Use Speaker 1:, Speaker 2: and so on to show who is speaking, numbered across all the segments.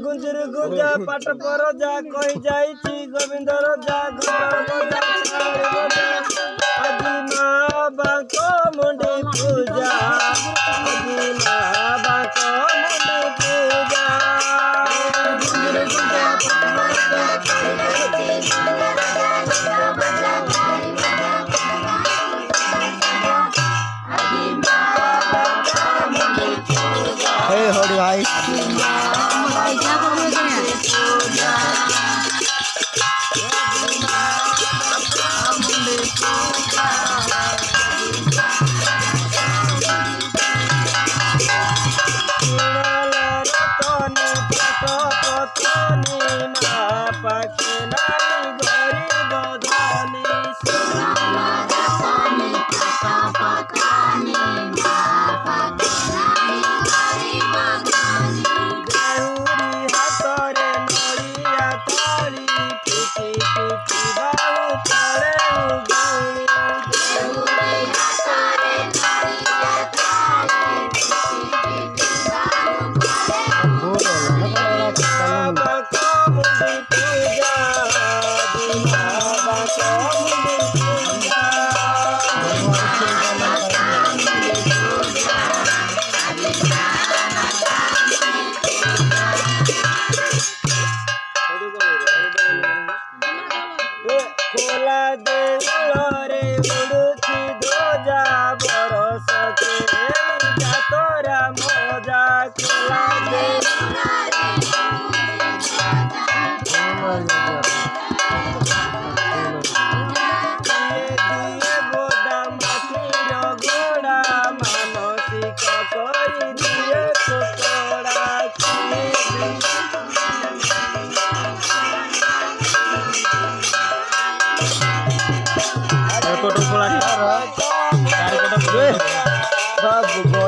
Speaker 1: गुंजर गुंजा पाट पर जा कही जाइछि गोविंदर जा घर आदि माँ बाको मुंडे पूजा आदि माँ बाको मुंडे पूजा गुंजर गुंजा
Speaker 2: हे होड़ी भाई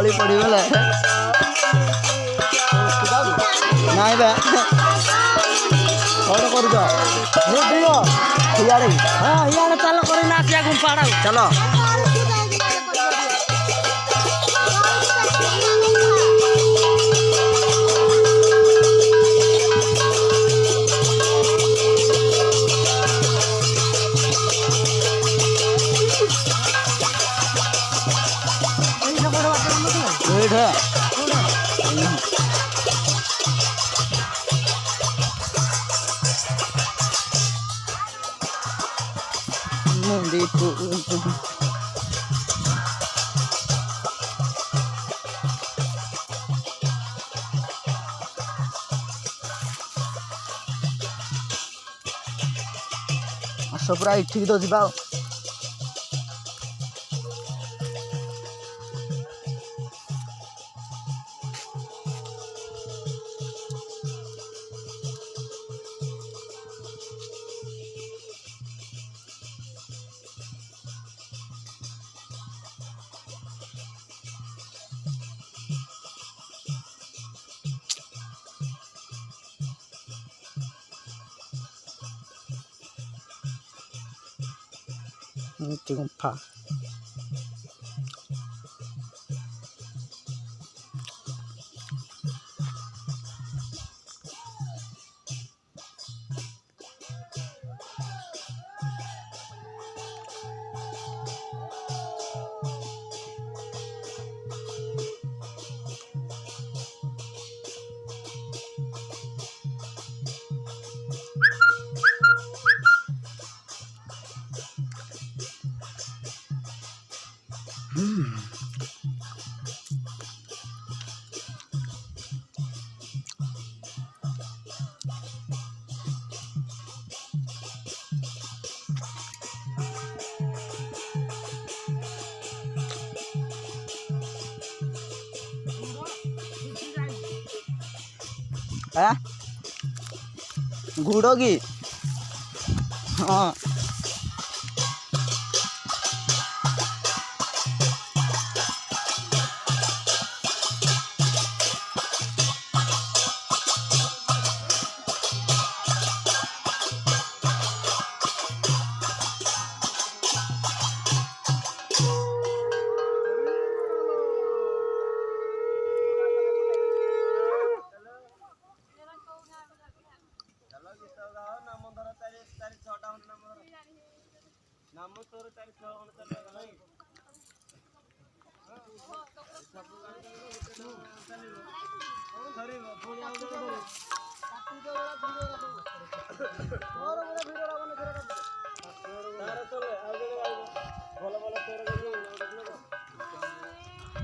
Speaker 2: गली पड़गला नाई बे कौन कर हाँ इे चल कर नाचिया गुम्पाड़ा चलो पूरा इठी तो जा गुम्फा गुड़ की हाँ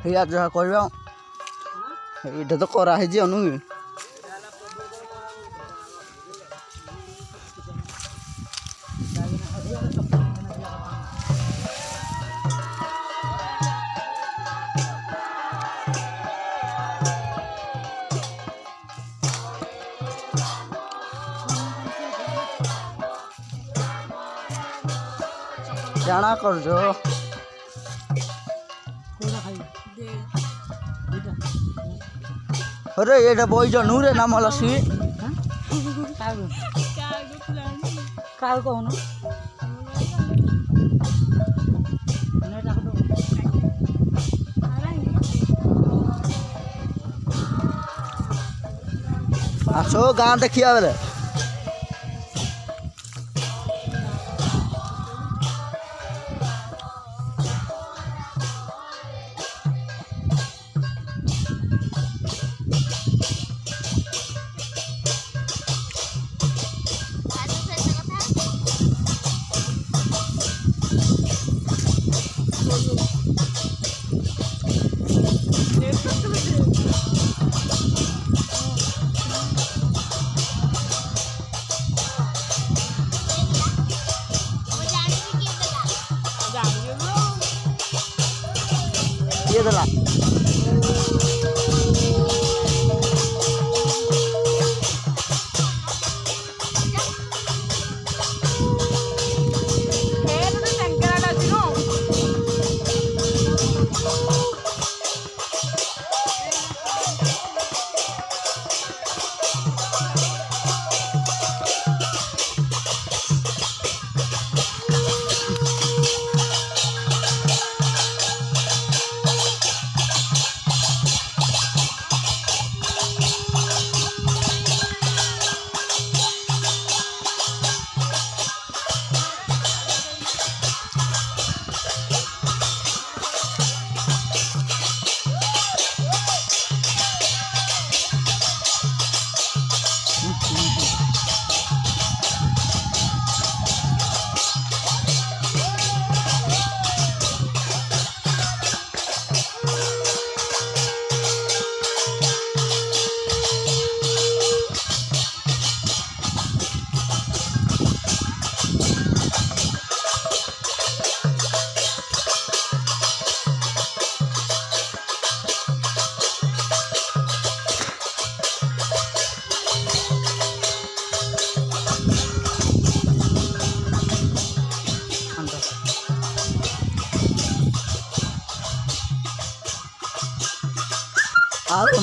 Speaker 2: यार जहाँ कहवा ये तो कराही अनु जाना कर जो अरे ये बोई जो नूरे नाम वाला सी काल को ना आसो गाँव देखिए बेले ये दला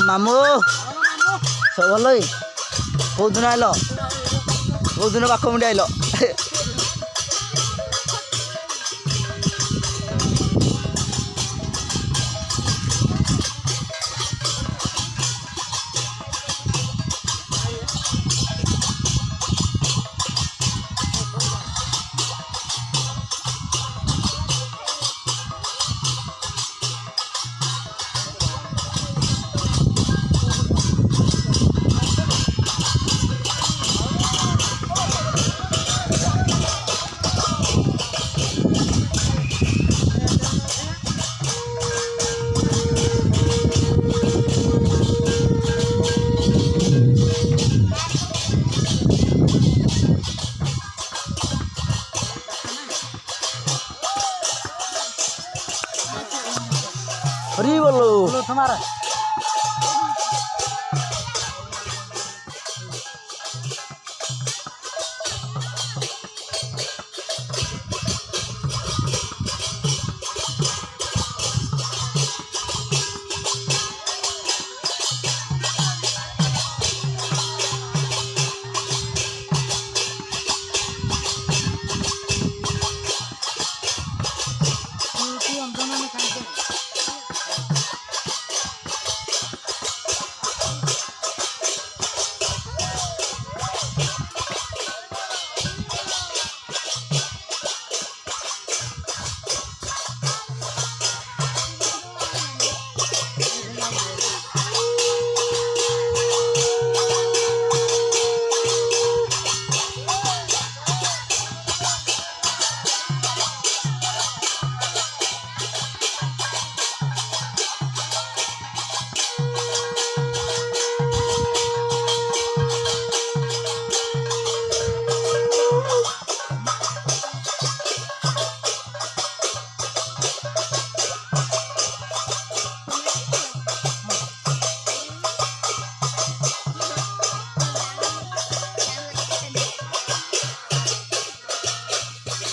Speaker 2: मामू सब भल कौ दिन आल कौ दिन पाखमुंडी आल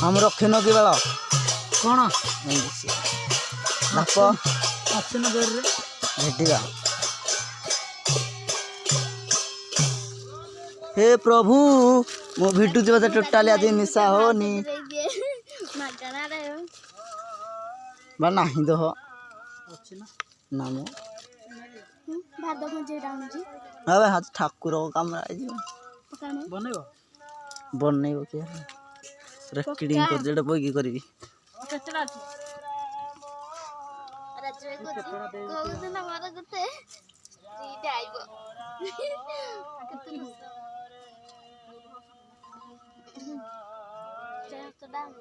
Speaker 2: हम रखिन कि बेल
Speaker 1: कौन
Speaker 2: बाप
Speaker 1: अच्छे नजर रे
Speaker 2: भेटिका हे प्रभु मो भिटुची बोधे टोटाली आज निशा होनी बा नहीं तो
Speaker 1: अच्छे ना
Speaker 2: नाम
Speaker 3: भाद मुझे डाउनजी
Speaker 2: अबे हाथ ठाकुर को काम आई
Speaker 3: पकाने
Speaker 1: बनेबो
Speaker 2: बनैबो के रेकर्डिंग कर जेटा बोई की करबी
Speaker 1: केतना अछि
Speaker 3: रजवे को दिन हमारा गते रीड आइबो केतना चाहे तो डाउन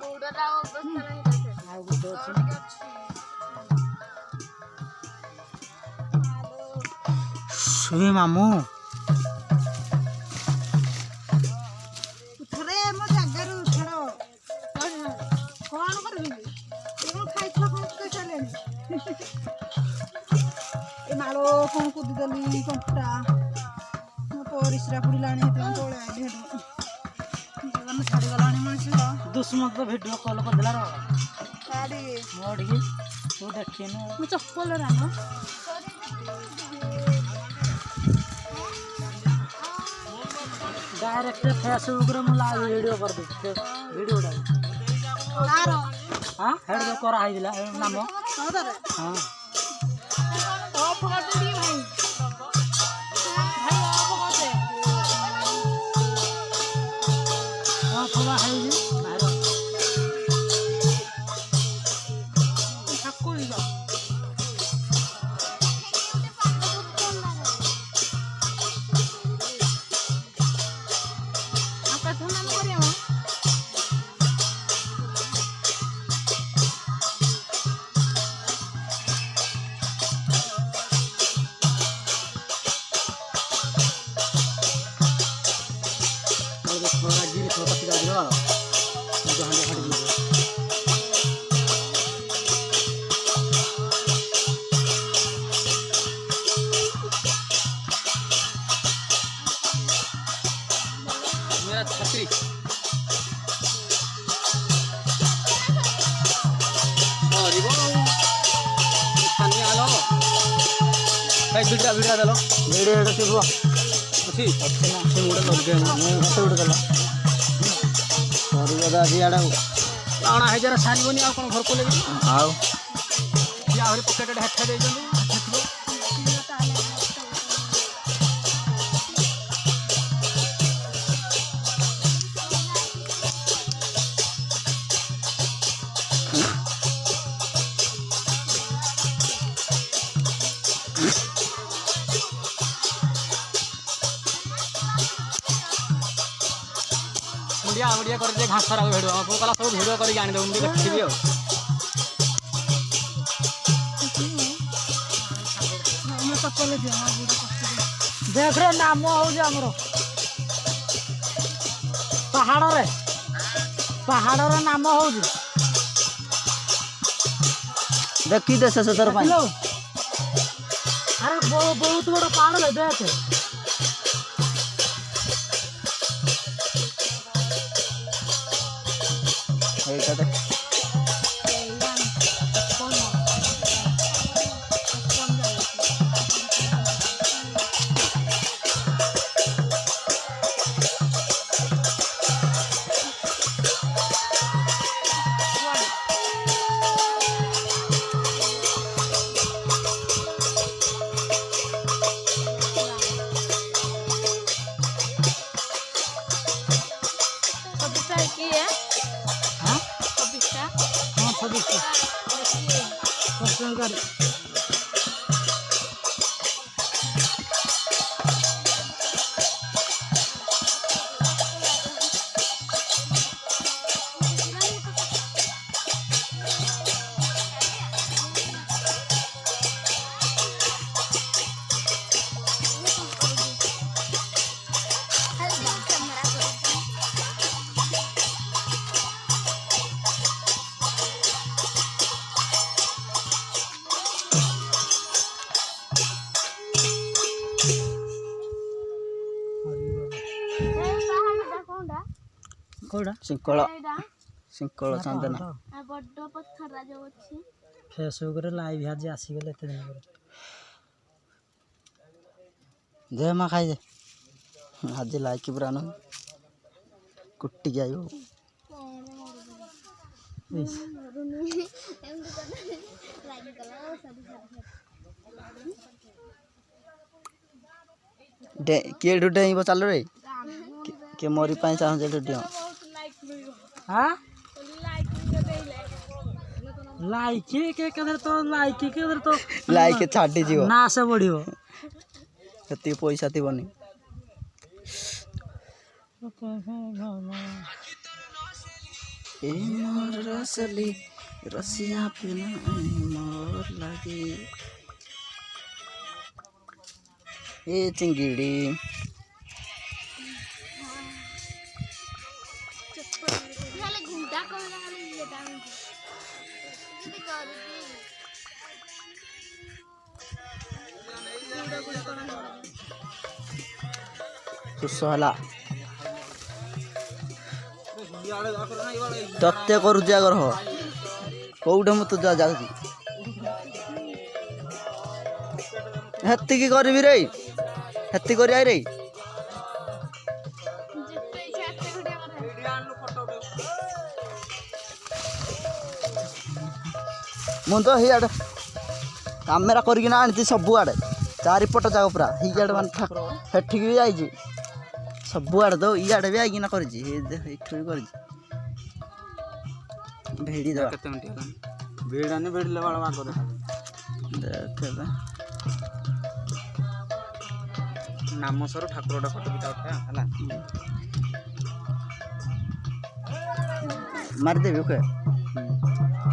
Speaker 3: बुडराओ बस नहीं
Speaker 1: आ गुड अछि
Speaker 2: सुई मामू
Speaker 4: ଥରେ ମୋ ଜାଗାରୁ ଛାଡ଼ କ'ଣ କରିବି କ'ଣ ଖାଇଛ ଖାଇସାରିଲେଣି ଏ ମାଳ କ'ଣ କୁଦିଦେଲି କଣ୍ଟା ମୋ ପରିସ୍ରା ପଡ଼ିଲାଣି ସେଥିପାଇଁ ତଳେ ଆଇଲି ହେଠୁ ଜୀବନ ଛାଡ଼ିଗଲାଣି ମଣିଷ
Speaker 1: दुश्मन तो वीडियो कॉल कर दिला रो
Speaker 4: ଛାଡ଼ି
Speaker 1: मोड़ की तू देखिन
Speaker 4: ମୁଁ ଚପଲ ରାଣ
Speaker 1: डायरेक्ट फेसबुक रे मुला वीडियो कर दे वीडियो डाल
Speaker 4: ତାର
Speaker 1: हां हेड जो करा आइला नाम
Speaker 4: ସଉଦାରେ
Speaker 1: हां
Speaker 4: ଅଫ୍ କରିଦେବି ଭାଇ ଭାଇ ଅଫ୍ କରିଦେ
Speaker 1: हां थोड़ा है जी बाहर
Speaker 4: ଠାକୁର ଯା आपका सुना न करियो
Speaker 1: और थोड़ा गिर थोड़ा पति जा दिला जो हंडे हट गई मेरा छतरी अरे वो पानी आलो भाई बिगड़ा बिगड़ा दलो
Speaker 2: वीडियो एटा सिबो
Speaker 1: अच्छी
Speaker 2: अच्छे ना
Speaker 1: से मोड़ लग गए
Speaker 2: मैं हसे उड़ गला सरी गदा दियाडा
Speaker 1: आना है जरा सारी बनी आ कोन घर को ले
Speaker 2: आउ
Speaker 1: या हरी पॉकेट हेठा दे जंदी मुड़िया मुड़िया कर दे घास खरा वीडियो आपको कला सब वीडियो करी जानि दो मुझे देखिबी हो
Speaker 4: मैं चपल दिया हां बुढ़ा कष्ट
Speaker 1: देख रे नाम हो जे हमरो पहाड़ रे नाम हो जे
Speaker 2: देखी दे से तर पाई
Speaker 1: हेलो अरे बहुत बड़ा पहाड़ है देख
Speaker 2: एटा दे
Speaker 3: की है
Speaker 1: हां
Speaker 3: कबिस्ता
Speaker 1: हां सब पर्सनल गाड़ी कोड़ा
Speaker 2: सिंकल
Speaker 3: ଏଇଟା
Speaker 2: सिंकल चंदन
Speaker 3: ଆଉ ବଡ଼ ପଥର ଯୋଉ ଅଛି
Speaker 1: फेसबुक रे लाइव आज आसीगले एते दिन पर
Speaker 2: दे माँ खाई दे आज लाइक पूरा न कुट्टी आयो
Speaker 3: ମରୁନି ଏମିତି କଲେ ଲାଇକ୍ କଲା ସରି
Speaker 2: डे किए डुडे ही चल रे के मोरी पाई चाह डुडियो
Speaker 1: हां लाइक के कदर तो लाइक के कदर तो
Speaker 2: लाइक छाड़ी जीव
Speaker 1: ना से बढ़ियो
Speaker 2: कति पैसा थिबनी ए मोर रसली रसिया पिना मोर लागे ए चिंगिड़ी
Speaker 3: ଖାଲି ଗୁଣ୍ଡା କହିଲା ଖାଲି ଇଏଟା ଏମିତି କରୁଛି
Speaker 2: सुसहला तत्ते करुची आगर हो कौटे मु जा जाऊँ हेतिकी करबी रे हेती कर रे
Speaker 3: जितने इच्छा एते गुडे करे
Speaker 2: मु तो हियाड़े कैमेरा करना आनी सबू आड़े चारिपट जाक पूरा हियाड़े मान हेठिक भी जाइए सबू आड़े तो इयाड़े भी आईकिना कर भेड़ी दवा
Speaker 1: भेड़ाने भेड़ले वाला मार दे
Speaker 2: देखा
Speaker 1: नामसर ठाकुरटा फोटो बिता उठा हला
Speaker 2: मारदेवी ओके